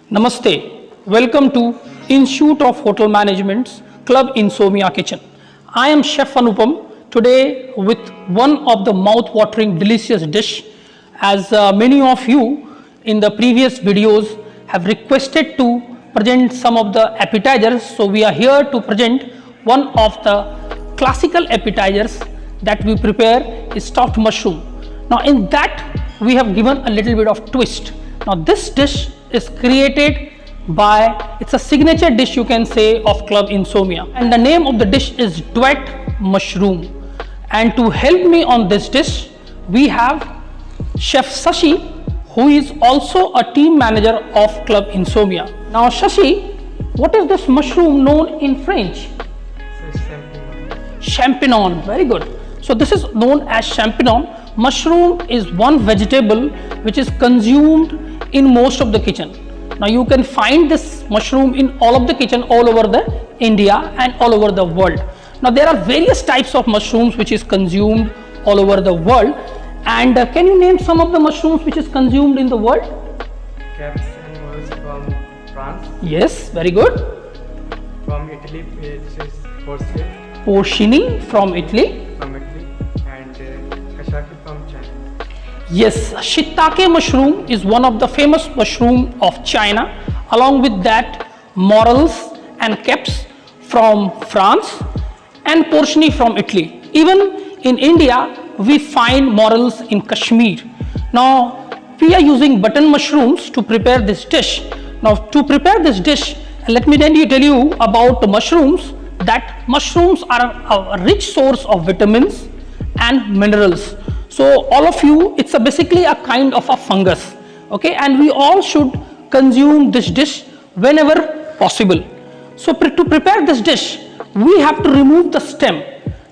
Namaste. Welcome to Institute of Hotel Management's Club Insomnia Kitchen. I am Chef Anupam today with one of the mouth-watering delicious dish. As many of you in the previous videos have requested to present some of the appetizers, so we are here to present one of the classical appetizers that we prepare is stuffed mushroom. Now in that we have given a little bit of twist. Now this dish is created by, it's a signature dish you can say of Club Insomnia, and the name of the dish is duet mushroom. And to help me on this dish we have Chef Shashi, who is also a team manager of Club Insomnia. Now Shashi, what is this mushroom known in French? Champignon. Very good. So this is known as champignon. Mushroom is one vegetable which is consumed in most of the kitchen. Now you can find this mushroom in all of the kitchen all over the India and all over the world. Now there are various types of mushrooms which is consumed all over the world. And can you name some of the mushrooms which is consumed in the world? Caps animals from France. Yes, very good. From Italy, this is porcini Porcini from Italy. and kashaki from China. Yes, shiitake mushroom is one of the famous mushroom of China. Along with that, morels and caps from France and porcini from Italy. Even in India, we find morels in Kashmir. Now, we are using button mushrooms to prepare this dish. Now, to prepare this dish, let me then tell you about the mushrooms. That mushrooms are a rich source of vitamins and minerals. So all of you, it's basically a kind of a fungus, okay, and we all should consume this dish whenever possible. So to prepare this dish, we have to remove the stem.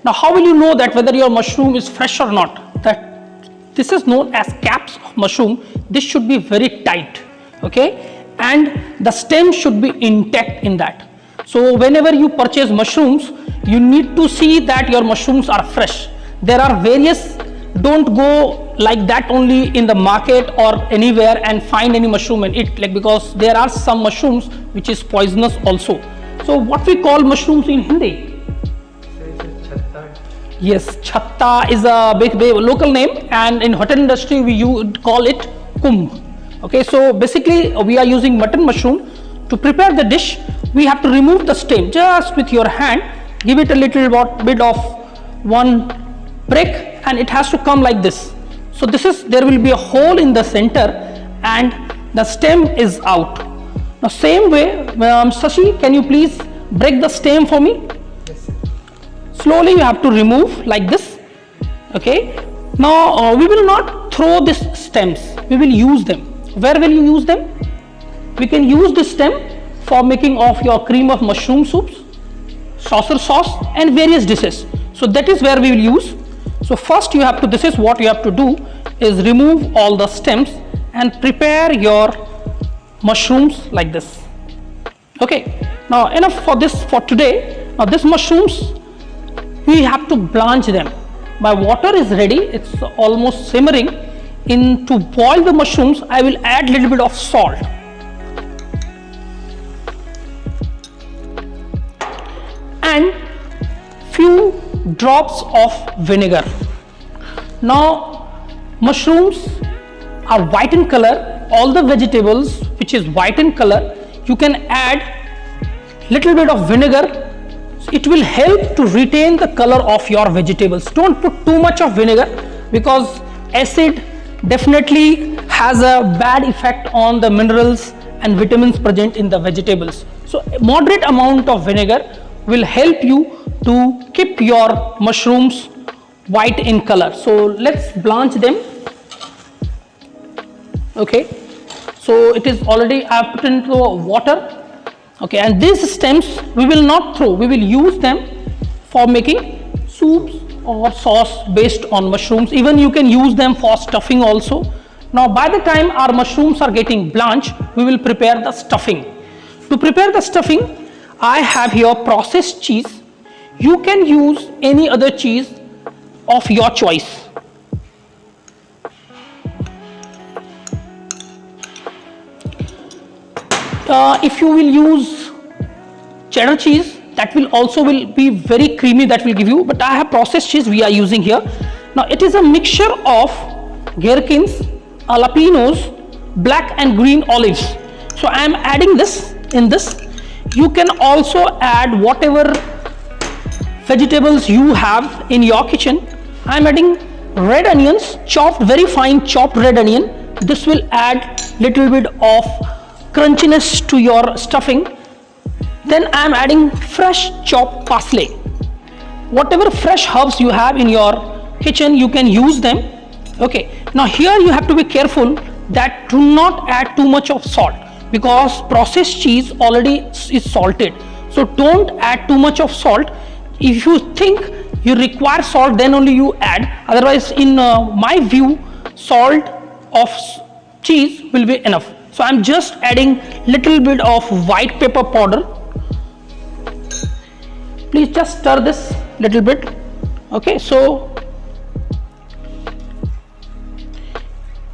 Now how will you know that whether your mushroom is fresh or not? That this is known as caps of mushroom. This should be very tight, okay, and the stem should be intact in that. So whenever you purchase mushrooms, you need to see that your mushrooms are fresh. There are various, don't go like that only in the market or anywhere and find any mushroom and eat, like, because there are some mushrooms which is poisonous also. So what we call mushrooms in Hindi? Chatta. Yes, chatta is a big local name, and in hotel industry we call it kumbh. Okay, so basically we are using mutton mushroom. To prepare the dish, we have to remove the stem just with your hand, give it a little bit of one break, and it has to come like this. So this is, there will be a hole in the center and the stem is out. Now same way, Shashi, can you please break the stem for me? Yes. Slowly you have to remove like this, okay. Now we will not throw these stems, we will use them. Where will you use them? We can use this stem for making of your cream of mushroom soups, saucer sauce and various dishes. So that is where we will use. So first you have to, this is what you have to do, is remove all the stems and prepare your mushrooms like this. Okay, now enough for this for today. Now these mushrooms, we have to blanch them. My water is ready, it's almost simmering. To boil the mushrooms, I will add little bit of salt. And few drops of vinegar. Now mushrooms are white in color. All the vegetables which is white in color, you can add little bit of vinegar. It will help to retain the color of your vegetables. Don't put too much of vinegar because acid definitely has a bad effect on the minerals and vitamins present in the vegetables. So a moderate amount of vinegar will help you to keep your mushrooms white in color. So let's blanch them. Okay, so it is already, I have put into water. Okay, and these stems we will not throw, we will use them for making soups or sauce based on mushrooms. Even you can use them for stuffing also. Now by the time our mushrooms are getting blanched, we will prepare the stuffing. To prepare the stuffing, I have here processed cheese. You can use any other cheese of your choice. If you will use cheddar cheese, that will also will be very creamy, that will give you, but I have processed cheese we are using here. Now it is a mixture of gherkins, jalapenos, black and green olives. So I am adding this in this. You can also add whatever vegetables you have in your kitchen. I am adding red onions, chopped, very fine chopped red onion. This will add little bit of crunchiness to your stuffing. Then I am adding fresh chopped parsley. Whatever fresh herbs you have in your kitchen, you can use them. Okay, now here you have to be careful that do not add too much of salt, because processed cheese already is salted. So don't add too much of salt. If you think you require salt, then only you add. Otherwise, in my view, salt of cheese will be enough. So I'm just adding little bit of white pepper powder. Please just stir this little bit. Okay, so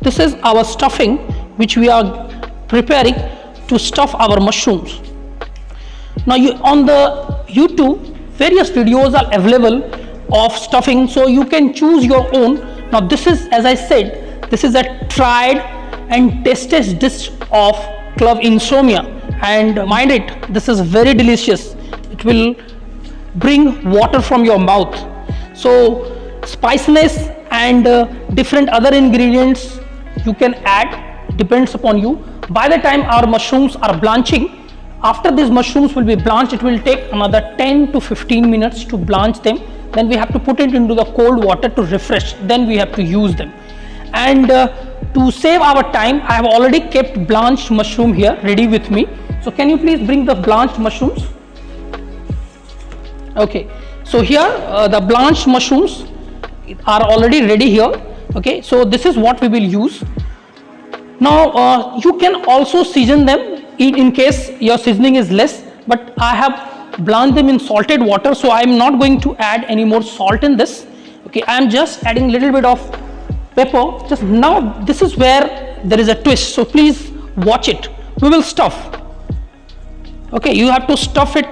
this is our stuffing which we are preparing to stuff our mushrooms. Now on the YouTube, various videos are available of stuffing, so you can choose your own. Now this is, as I said, this is a tried and tasted dish of Club Insomnia, and mind it, this is very delicious. It will bring water from your mouth. So spiciness and different other ingredients you can add, depends upon you. By the time our mushrooms are blanching, after these mushrooms will be blanched, it will take another 10 to 15 minutes to blanch them. Then we have to put it into the cold water to refresh. Then we have to use them. And to save our time, I have already kept blanched mushroom here ready with me. So can you please bring the blanched mushrooms? Okay, so here the blanched mushrooms are already ready here. Okay, so this is what we will use. Now you can also season them in case your seasoning is less, but I have blanched them in salted water, so I am not going to add any more salt in this. Okay, I am just adding little bit of pepper. Just now this is where there is a twist, so please watch it. We will stuff. Okay, you have to stuff it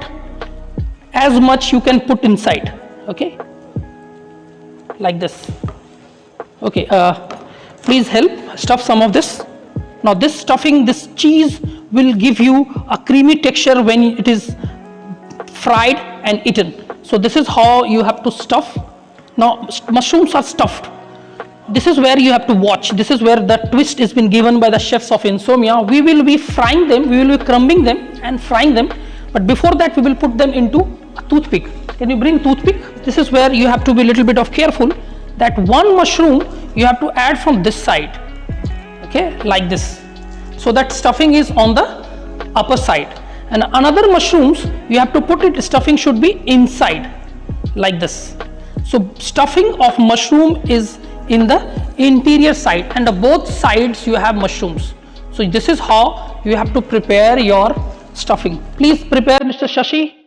as much you can put inside. Okay, like this. Okay, please help stuff some of this. Now this stuffing, this cheese will give you a creamy texture when it is fried and eaten. So this is how you have to stuff. Now mushrooms are stuffed. This is where you have to watch. This is where the twist has been given by the chefs of Insomnia. We will be frying them, we will be crumbing them and frying them. But before that, we will put them into a toothpick. Can you bring toothpick? This is where you have to be a little bit of careful that one mushroom you have to add from this side. Okay, like this. So that stuffing is on the upper side. And another mushrooms, you have to put it, stuffing should be inside, like this. So stuffing of mushroom is in the interior side, and both sides you have mushrooms. So this is how you have to prepare your stuffing. Please prepare, Mr. Shashi.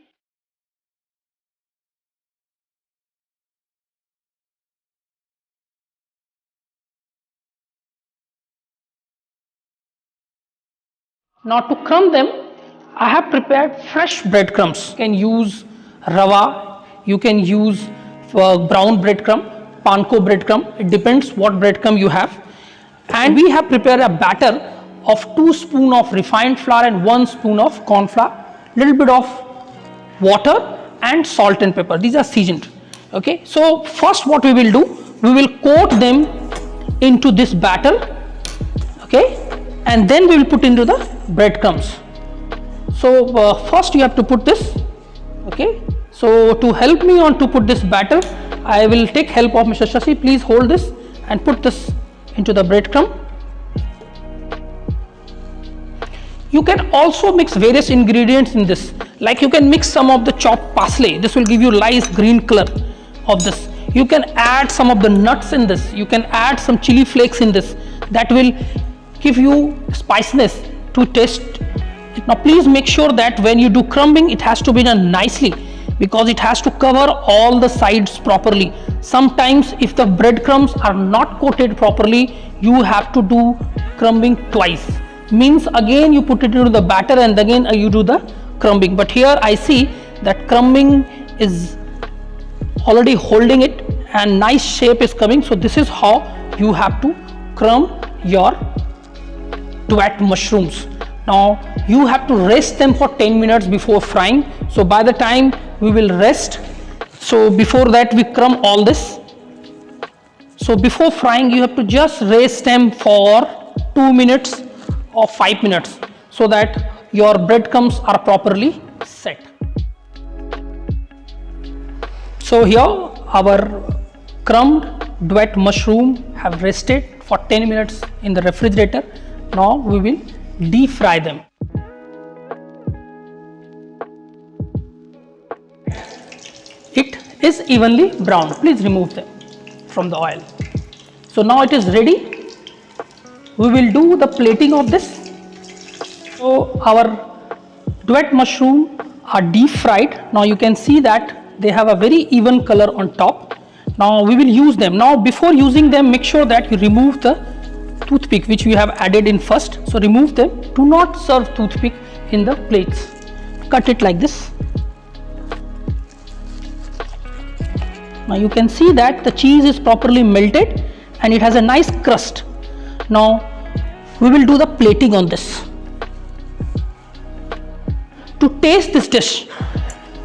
Now to crumb them, I have prepared fresh breadcrumbs. You can use rava, you can use brown breadcrumb, panko breadcrumb. It depends what breadcrumb you have. And we have prepared a batter of 2 spoons of refined flour and 1 spoon of corn flour, little bit of water and salt and pepper. These are seasoned. Okay, so first what we will do, we will coat them into this batter. Okay, and then we will put into the breadcrumbs. So first you have to put this. Okay, so to help me on to put this batter, I will take help of Mr. Shashi. Please hold this and put this into the breadcrumb. You can also mix various ingredients in this, like you can mix some of the chopped parsley. This will give you nice green color of this. You can add some of the nuts in this. You can add some chili flakes in this. That will give you spiciness to taste. Now please make sure that when you do crumbing, it has to be done nicely, because it has to cover all the sides properly. Sometimes if the breadcrumbs are not coated properly, you have to do crumbing twice. means again you put it into the batter and again you do the crumbing. But here I see that crumbing is already holding it and nice shape is coming. So this is how you have to crumb your duet mushrooms. Now you have to rest them for 10 minutes before frying. So by the time we will rest, so before that we crumb all this. So before frying you have to just rest them for 2 minutes or 5 minutes so that your breadcrumbs are properly set. So here our crumbed duet mushroom have rested for 10 minutes in the refrigerator. Now we will deep fry them. It is evenly browned. Please remove them from the oil. So now it is ready. We will do the plating of this. So our duet mushroom are deep fried. Now you can see that they have a very even color on top. Now we will use them. Now before using them, make sure that you remove the toothpick which we have added in first. So remove them. Do not serve toothpick in the plates. Cut it like this. Now you can see that the cheese is properly melted and it has a nice crust. Now we will do the plating on this. To taste this dish,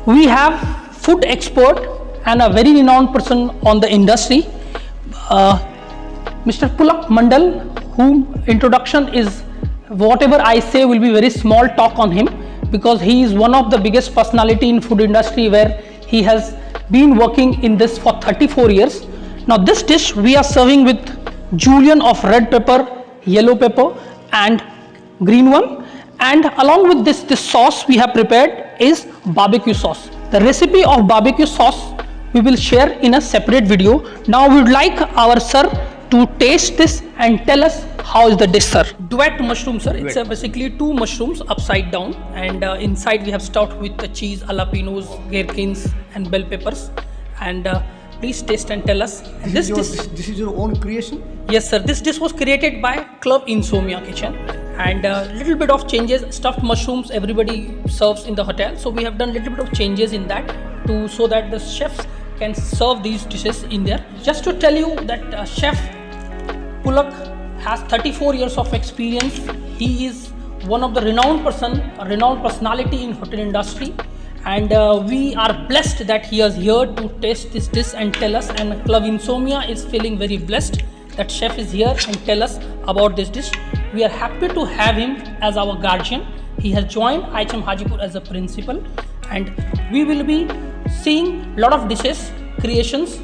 we have food expert and a very renowned person on the industry, Mr. Pulak Mandal, whom introduction is, whatever I say will be very small talk on him, because he is one of the biggest personality in food industry where he has been working in this for 34 years. Now this dish we are serving with julienne of red pepper, yellow pepper and green one, and along with this sauce we have prepared is barbecue sauce. The recipe of barbecue sauce we will share in a separate video. Now we would like our sir to taste this and tell us how is the dish, sir. Duet mushroom, sir. It's basically two mushrooms upside down, and inside we have stuffed with the cheese, jalapenos, gherkins and bell peppers. And please taste and tell us. And this is your own creation? Yes, sir. This dish was created by Club Insomnia Kitchen, and little bit of changes. Stuffed mushrooms everybody serves in the hotel, so we have done little bit of changes in that so that the chefs can serve these dishes in there. Just to tell you that Chef Pulak has 34 years of experience. He is one of the renowned personality in hotel industry, and we are blessed that he is here to taste this dish and tell us. And Club Insomnia is feeling very blessed that chef is here and tell us about this dish. We are happy to have him as our guardian. He has joined IHM Hajipur as a principal, and we will be seeing lot of dishes, creations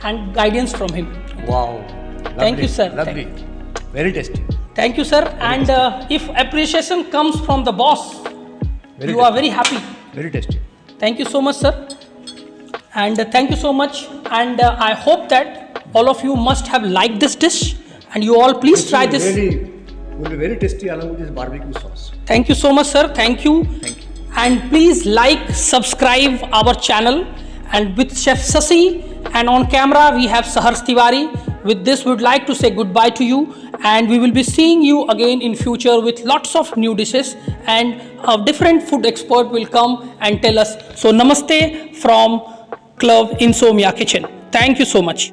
and guidance from him. Wow. Lovely. Thank you, sir. Lovely. Very tasty. Thank you, sir. And if appreciation comes from the boss, you are very happy. Very tasty. Thank you so much, sir. And thank you so much. And I hope that all of you must have liked this dish, and you all please try this. Will be very tasty along with this barbecue sauce. Thank you so much, sir. Thank you. Thank you. And please like, subscribe our channel. And with Chef Sasi and on camera we have Sahars Tiwari. With this we would like to say goodbye to you, and we will be seeing you again in future with lots of new dishes, and a different food expert will come and tell us. So namaste from Club Insomnia Kitchen. Thank you so much.